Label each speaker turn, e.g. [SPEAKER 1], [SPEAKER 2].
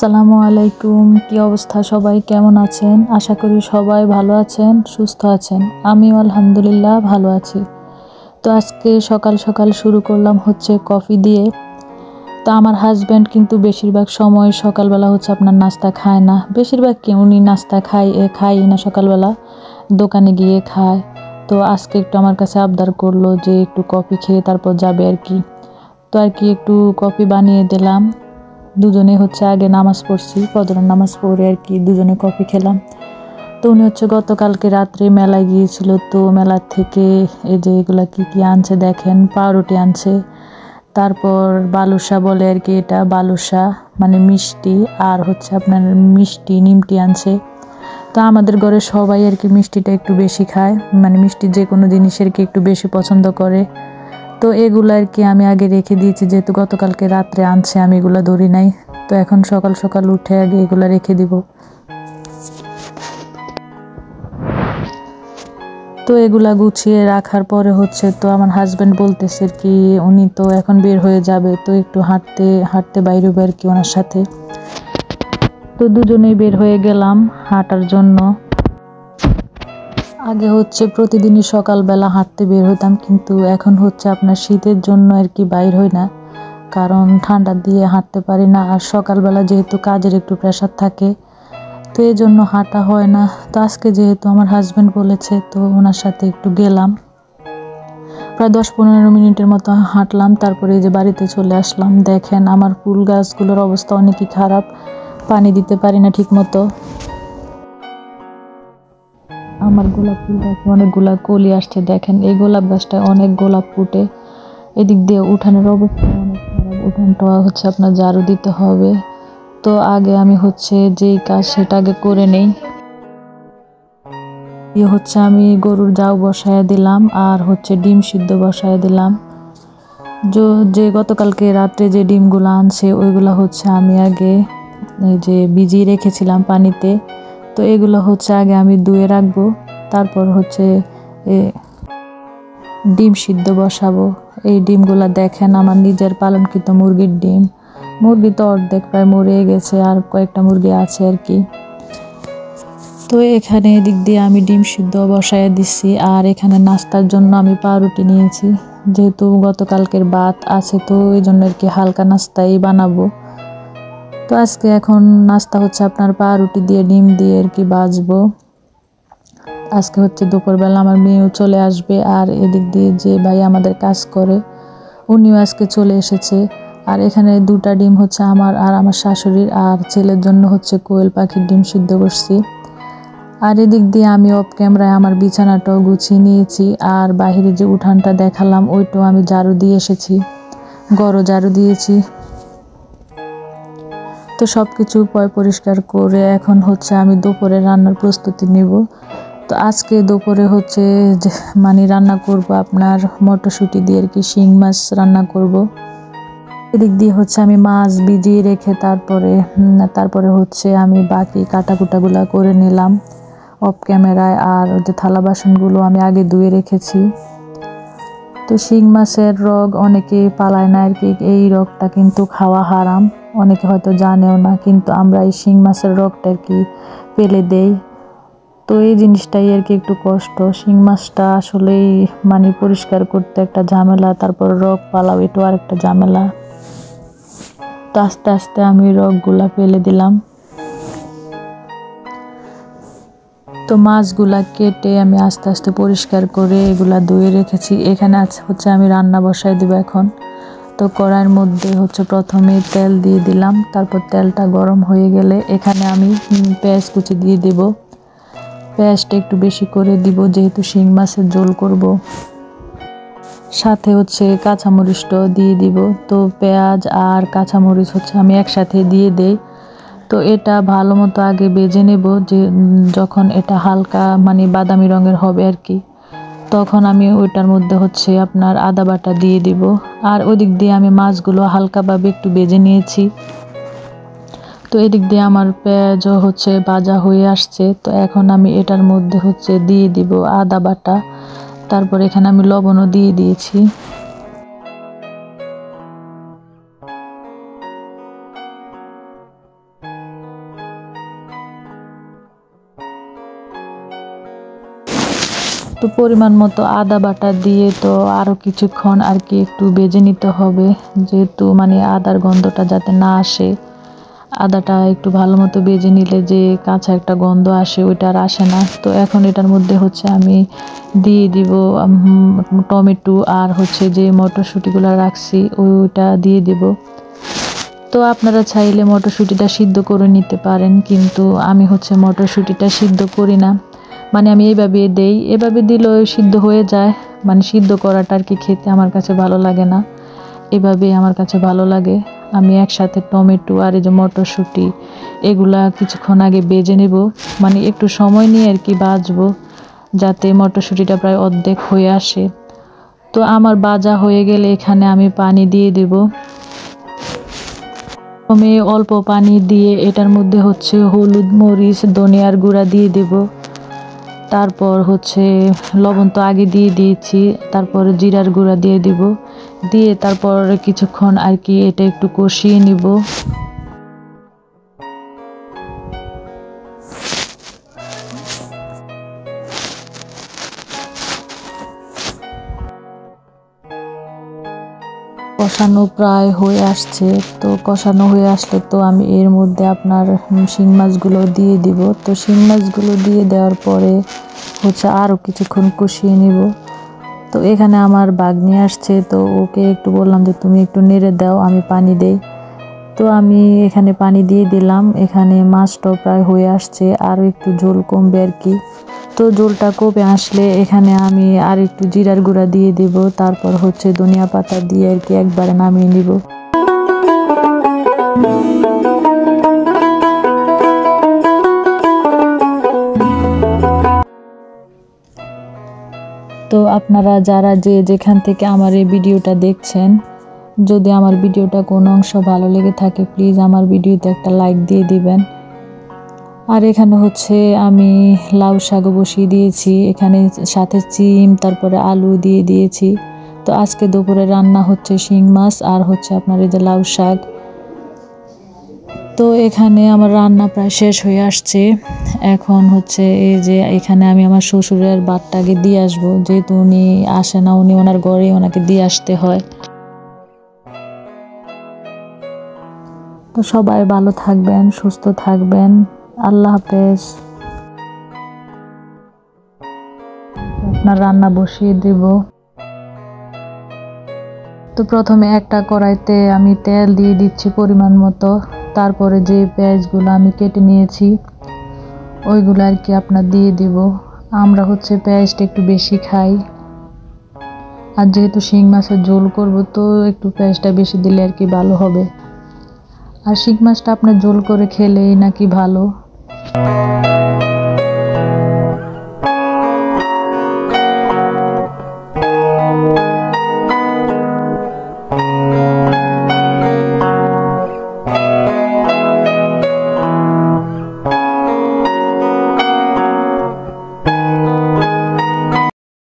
[SPEAKER 1] আসসালামু আলাইকুম। কি অবস্থা, সবাই কেমন আছেন? আশা করি সবাই ভালো আছেন, সুস্থ আছেন। আমিও আলহামদুলিল্লাহ ভালো আছি। তো আজকে সকাল সকাল শুরু করলাম হচ্ছে কফি দিয়ে। তো আমার হাজব্যান্ড কিন্তু বেশিরভাগ সময় সকালবেলা হচ্ছে আপনার নাস্তা খায় না, বেশিরভাগ কি উনি নাস্তা খায় না সকালবেলা, দোকানে গিয়ে খায়। তো আজকে একটু আমার কাছে আবদার করলো যে একটু কফি খেয়ে তারপর যাবে আর কি। তো আর কি একটু কফি বানিয়ে দিলাম। দুজনে হচ্ছে আগে নামাজ পড়ছি, ফজরের নামাজ পড়ে আর কি দুজনে কফি খেলাম। তো উনি হচ্ছে গতকালকে রাত্রে মেলায় গিয়েছিল, তো মেলার থেকে এই যে এগুলা কি আনছে দেখেন, পাউরুটি আনছে, তারপর বালুশা বলে আর কি, এটা বালুশা মানে মিষ্টি, আর হচ্ছে আপনার মিষ্টি নিমটি আনছে। তো আমাদের ঘরে সবাই আর কি মিষ্টিটা একটু বেশি খায়, মানে মিষ্টি যে কোনো জিনিসের কি একটু বেশি পছন্দ করে। তো এগুলো আর কি আমি আগে রেখে দিয়েছি, যেহেতু গতকালকে রাত্রে আনছে, আমি এগুলো ধরি নাই। তো এখন সকাল সকাল উঠে আগে এগুলো রেখে দিব। তো এগুলা গুছিয়ে রাখার পরে হচ্ছে, তো আমার হাজব্যান্ড বলতেছে কি উনি তো এখন বের হয়ে যাবে, তো একটু হাঁটতে হাঁটতে বাইরে আর কি ওনার সাথে। তো দুজনেই বের হয়ে গেলাম হাঁটার জন্য। আগে হচ্ছে প্রতিদিনই সকালবেলা হাঁটতে বের হতাম, কিন্তু এখন হচ্ছে আপনার শীতের জন্য আর কি বাইর হই না, কারণ ঠান্ডা দিয়ে হাঁটতে পারি না। আর সকালবেলা যেহেতু কাজের একটু প্রেশার থাকে, তো এই জন্য হাঁটা হয় না। তো আজকে যেহেতু আমার হাজব্যান্ড বলেছে, তো ওনার সাথে একটু গেলাম। প্রায় 10-15 মিনিটের মতো হাঁটলাম, তারপরে এই যে বাড়িতে চলে আসলাম। দেখেন আমার ফুল গাছগুলোর অবস্থা অনেকই খারাপ, পানি দিতে পারি না ঠিক মতো। আমার গোলাপ ফুল গাছে অনেকগুলা কলি আসছে, দেখেন এই গোলাপ গাছটায় অনেক গোলাপ ফুটে। এদিক দিয়ে উঠানের অবস্থা অনেক খারাপ, উঠানটা হচ্ছে আপনার ঝাড়ু দিতে হবে। তো আগে আমি হচ্ছে যেই কাজ সেটা আগে করে নেই। হচ্ছে আমি গরুর জাউ বসায় দিলাম, আর হচ্ছে ডিম সিদ্ধ বসায় দিলাম। যে গতকালকে রাত্রে যে ডিমগুলো আনছে ওইগুলো হচ্ছে আমি আগে এই যে ভিজিয়ে রেখেছিলাম পানিতে। তো এগুলো হচ্ছে আগে আমি ধুয়ে রাখবো, তারপর হচ্ছে ডিম সিদ্ধ বসাবো। এই ডিমগুলা দেখেন আমার নিজের পালনকৃত মুরগির ডিম। মুরগি তো অর্ধেক প্রায় মরে গেছে, আর কয়েকটা মুরগি আছে আর কি। তো এখানে এদিক দিয়ে আমি ডিম সিদ্ধ বসায় দিচ্ছি, আর এখানে নাস্তার জন্য আমি পাউরুটি নিয়েছি, যেহেতু গতকালকের ভাত আছে, তো এই জন্য আর কি হালকা নাস্তাই বানাবো। তো আজকে এখন নাস্তা হচ্ছে আপনার পাউরুটি দিয়ে ডিম দিয়ে আর কি ভাজবো। আজকে হচ্ছে দুপুরবেলা আমার মেয়েও চলে আসবে, আর এদিক দিয়ে যে ভাই আমাদের কাজ করে উনিও আজকে চলে এসেছে। আর এখানে 2টা ডিম হচ্ছে আমার আর আমার শাশুড়ির, আর ছেলের জন্য হচ্ছে কোয়েল পাখির ডিম সিদ্ধ করছি। আর এদিক দিয়ে আমি অফ ক্যামেরায় আমার বিছানাটাও গুছিয়ে নিয়েছি, আর বাহিরে যে উঠানটা দেখালাম ওইটাও আমি ঝাড়ু দিয়ে এসেছি, গড় ঝাড়ু দিয়েছি। তো সব কিছু পরিষ্কার করে এখন হচ্ছে আমি দুপুরে রান্নার প্রস্তুতি নিব। তো আজকে দুপুরে হচ্ছে মানে রান্না করব আপনার মটরশুঁটি দিয়ে আর কি শিং মাছ রান্না করব। এদিক দিয়ে হচ্ছে আমি মাছ ভিজিয়ে রেখে তারপরে হচ্ছে আমি বাকি কাটাকুটাগুলা করে নিলাম অফ ক্যামেরায়। আর যে থালা বাসনগুলো আমি আগে ধুয়ে রেখেছি। তো শিং মাছের রগ অনেকে পালায় না আর কি, এই রগটা কিন্তু খাওয়া হারাম, অনেকে হয়তো জানেও না, কিন্তু আমরা এই শিং মাছের রগটা আর কি ফেলে দেই। তো এই জিনিসটাই আর কি একটু কষ্ট, শিং মাছটা আসলেই মানে পরিষ্কার করতে একটা ঝামেলা, তারপর রগ পালাও এটাও আর একটা ঝামেলা। তো আস্তে আস্তে আমি রগগুলা ফেলে দিলাম। তো মাছগুলা কেটে আমি আস্তে আস্তে পরিষ্কার করে এগুলা ধুয়ে রেখেছি। এখানে হচ্ছে আমি রান্না বসাই দেব এখন। তো কড়াইয়ের মধ্যে হচ্ছে প্রথমে তেল দিয়ে দিলাম, তারপর তেলটা গরম হয়ে গেলে এখানে আমি পেঁয়াজ কুচি দিয়ে দেব। পেঁয়াজটা একটু বেশি করে দিব, যেহেতু শিং মাছের ঝোল করব। সাথে হচ্ছে কাঁচামরিচটাও দিয়ে দিব। তো পেঁয়াজ আর কাঁচামরিচ হচ্ছে আমি একসাথে দিয়ে দেই। তো এটা ভালো মতো আগে ভেজে নেব, যে যখন এটা হালকা মানে বাদামি রঙের হবে আর কি, তখন আমি ওইটার মধ্যে হচ্ছে আপনার আদা বাটা দিয়ে দিব। আর ওদিক দিয়ে আমি মাছগুলো হালকাভাবে একটু ভেজে নিয়েছি। তো এদিক দিয়ে আমার পেঁয়াজও হচ্ছে ভাজা হয়ে আসছে। তো এখন আমি এটার মধ্যে হচ্ছে দিয়ে দিব আদা বাটা, তারপর এখানে আমি লবণও দিয়ে দিয়েছি। তো পরিমাণ মতো আদা বাটা দিয়ে তো আরও কিছুক্ষণ আর কি একটু ভেজে নিতে হবে, যেহেতু মানে আদার গন্ধটা যাতে না আসে। আদাটা একটু ভালো মতো ভেজে নিলে যে কাঁচা একটা গন্ধ আসে ওইটা আর আসে না। তো এখন এটার মধ্যে হচ্ছে আমি দিয়ে দিব টমেটো আর হচ্ছে যে মটরশুঁটিগুলো রাখছি ওইটা দিয়ে দিব। তো আপনারা চাইলে মটরশুঁটিটা সিদ্ধ করে নিতে পারেন, কিন্তু আমি হচ্ছে মটরশুঁটিটা সিদ্ধ করি না, মানে আমি এইভাবে দেই। এভাবে দিলেও সিদ্ধ হয়ে যায়, মানে সিদ্ধ করাটা আর কি খেতে আমার কাছে ভালো লাগে না, এভাবেই আমার কাছে ভালো লাগে। আমি একসাথে টমেটো আর এই যে মটরশুঁটি এগুলা কিছুক্ষণ আগে ভেজে নেব, মানে একটু সময় নিয়ে আর কি ভাজবো, যাতে মটরশুঁটিটা প্রায় অর্ধেক হয়ে আসে। তো আমার ভাজা হয়ে গেলে এখানে আমি পানি দিয়ে দেব। আমি অল্প পানি দিয়ে এটার মধ্যে হচ্ছে হলুদ, মরিচ, ধনিয়ার গুঁড়া দিয়ে দেব। তারপর হচ্ছে লবণ তো আগে দিয়ে দিয়েছি, তারপরে জিরার গুঁড়া দিয়ে দিব, দিয়ে তারপর কিছুক্ষণ আর কি এটা একটু কষিয়ে নিব। কষানো প্রায় হয়ে আসছে, তো কষানো হয়ে আসলে তো আমি এর মধ্যে আপনার শিং মাছগুলো দিয়ে দিব। তো শিং মাছগুলো দিয়ে দেওয়ার পরে হচ্ছে আরও কিছুক্ষণ কষিয়ে নিব। তো এখানে আমার ভাগ্নি আসছে, তো ওকে একটু বললাম যে তুমি একটু নেড়ে দাও, আমি পানি দেই। তো আমি এখানে পানি দিয়ে দিলাম। এখানে মাছটাও প্রায় হয়ে আসছে, আরও একটু ঝোল কমবে আর কি। তো ঝোলটা কমে আসলে এখানে আমি আর একটু জিরার গুঁড়া দিয়ে দিব, তারপর হচ্ছে ধনিয়া পাতা দিয়ে আর কি একবারে নামিয়ে নিব। তো আপনারা যারা যেখান থেকে আমার এই ভিডিওটা দেখছেন, যদি আমার ভিডিওটা কোনো অংশ ভালো লেগে থাকে প্লিজ আমার ভিডিওতে একটা লাইক দিয়ে দিবেন। আর এখানে হচ্ছে আমি লাউ শাক বসিয়ে দিয়েছি, এখানে সাথে চিম তারপরে আলু দিয়ে দিয়েছি। তো আজকে দুপুরে রান্না হচ্ছে শিং মাছ আর হচ্ছে আপনার এই যে লাউ শাক। তো এখানে আমার রান্না প্রায় শেষ হয়ে আসছে। এখন হচ্ছে এই যে এখানে আমি আমার শ্বশুরের ভাতটাকে দিয়ে আসবো, যেহেতু উনি আসে না, উনি ওনার ঘরে ওনাকে দিয়ে আসতে হয়। তো সবাই ভালো থাকবেন, সুস্থ থাকবেন, আল্লাহ হাফেজ। আপনার রান্না বসিয়ে দেব। তো প্রথমে একটা কড়াইতে আমি তেল দিয়ে দিচ্ছি পরিমাণ মতো, তারপরে যে পেঁয়াজগুলো আমি কেটে নিয়েছি ওইগুলো আর কি আপনার দিয়ে দিব। আমরা হচ্ছে পেঁয়াজটা একটু বেশি খাই, আর যেহেতু শিং মাছের ঝোল করব তো একটু পেঁয়াজটা বেশি দিলে আর কি ভালো হবে। আর শিং মাছটা আপনার ঝোল করে খেলেই নাকি ভালো।